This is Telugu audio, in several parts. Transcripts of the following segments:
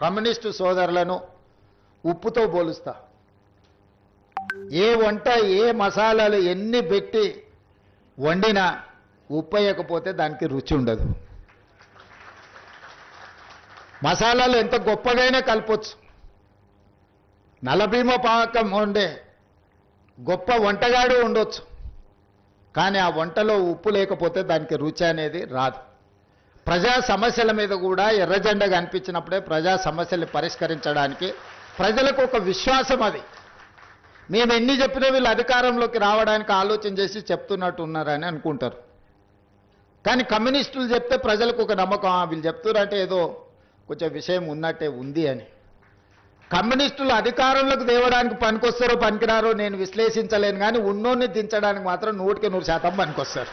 కమ్యూనిస్టు సోదరులను ఉప్పుతో పోలుస్తా. ఏ వంట ఏ మసాలాలు ఎన్ని పెట్టి వండినా ఉప్పు వేయకపోతే దానికి రుచి ఉండదు. మసాలాలు ఎంత గొప్పగైనా కలపొచ్చు. నలభీమ పాకం ఉండే గొప్ప వంటగాడు ఉండొచ్చు, కానీ ఆ వంటలో ఉప్పు లేకపోతే దానికి రుచి అనేది రాదు. ప్రజా సమస్యల మీద కూడా ఎర్రజెండా కనిపించినప్పుడే ప్రజా సమస్యల్ని పరిష్కరించడానికి ప్రజలకు ఒక విశ్వాసం. అది మేము ఎన్ని చెప్పినా వీళ్ళు అధికారంలోకి రావడానికి ఆలోచన చేసి చెప్తున్నట్టు ఉన్నారని అనుకుంటారు. కానీ కమ్యూనిస్టులు చెప్తే ప్రజలకు ఒక నమ్మకం, వీళ్ళు చెప్తున్నారంటే ఏదో కొంచెం విషయం ఉన్నట్టే ఉంది అని. కమ్యూనిస్టులు అధికారంలోకి తేవడానికి పనికొస్తారో పనికిరారో నేను విశ్లేషించలేను, కానీ ఉన్నోన్ని దించడానికి మాత్రం 100% పనికొస్తారు.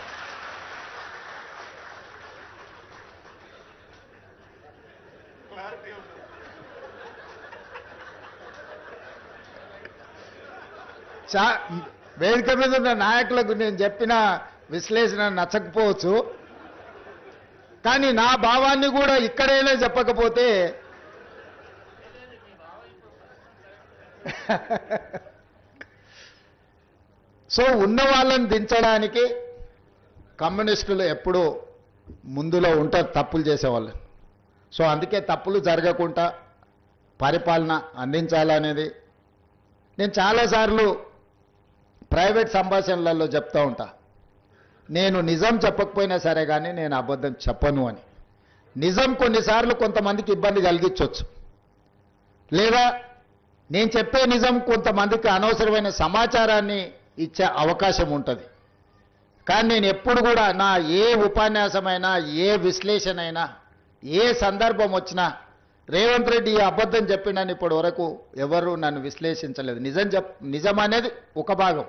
వేదిక మీద ఉన్న నాయకులకు నేను చెప్పిన విశ్లేషణ నచ్చకపోవచ్చు, కానీ నా భావాన్ని కూడా ఇక్కడైనా చెప్పకపోతే సో ఉన్న వాళ్ళని దించడానికి కమ్యూనిస్టులు ఎప్పుడూ ముందులో ఉంటారు తప్పులు చేసేవాళ్ళు. సో అందుకే తప్పులు జరగకుండా పరిపాలన అందించాలనేది నేను చాలాసార్లు ప్రైవేట్ సంభాషణలలో చెప్తూ ఉంటా. నేను నిజం చెప్పకపోయినా సరే కానీ నేను అబద్ధం చెప్పను అని. నిజం కొన్నిసార్లు కొంతమందికి ఇబ్బంది కలిగించవచ్చు, లేదా నేను చెప్పే నిజం కొంతమందికి అనవసరమైన సమాచారాన్ని ఇచ్చే అవకాశం ఉంటుంది. కానీ నేను ఎప్పుడు కూడా నా ఏ ఉపన్యాసమైనా ఏ విశ్లేషణ అయినా ఏ సందర్భం వచ్చినా రేవంత్ రెడ్డి ఈ అబద్ధం చెప్పినని ఇప్పటి వరకు ఎవరు నన్ను విశ్లేషించలేదు. నిజం అనేది ఒక భాగం.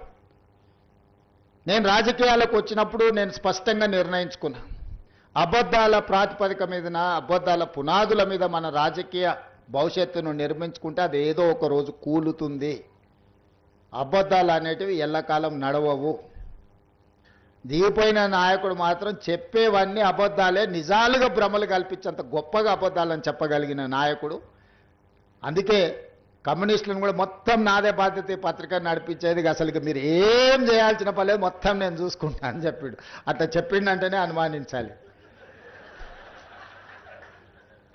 నేను రాజకీయాలకు వచ్చినప్పుడు నేను స్పష్టంగా నిర్ణయించుకున్నా, అబద్ధాల ప్రాతిపదిక మీదన అబద్ధాల పునాదుల మీద మన రాజకీయ భవిష్యత్తును నిర్మించుకుంటే అది ఏదో ఒక రోజు కూలుతుంది. అబద్ధాలు అనేటివి ఎల్లకాలం నడవవు. దిగిపోయిన నాయకుడు మాత్రం చెప్పేవన్నీ అబద్ధాలే, నిజాలుగా భ్రమలు కల్పించేంత గొప్పగా అబద్ధాలని చెప్పగలిగిన నాయకుడు. అందుకే కమ్యూనిస్టులను కూడా మొత్తం నాదే బాధ్యత పత్రిక నడిపించేది, అసలు మీరు ఏం చేయాల్సిన పర్లేదు మొత్తం నేను చూసుకుంటా అని చెప్పాడు. అట్లా చెప్పిండంటేనే అనుమానించాలి.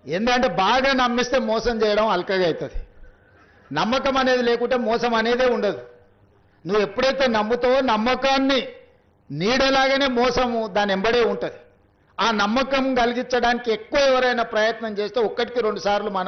ఎందుకంటే బాగా నమ్మిస్తే మోసం చేయడం అల్కగా అవుతుంది. నమ్మకం అనేది లేకుంటే మోసం అనేదే ఉండదు. నువ్వు ఎప్పుడైతే నమ్ముతావో నమ్మకాన్ని నీడలాగానే మోసము దాని ఎంబడే ఉంటుంది. ఆ నమ్మకం కలిగించడానికి ఎక్కువ ఎవరైనా ప్రయత్నం చేస్తే 1కి 2 సార్లు మన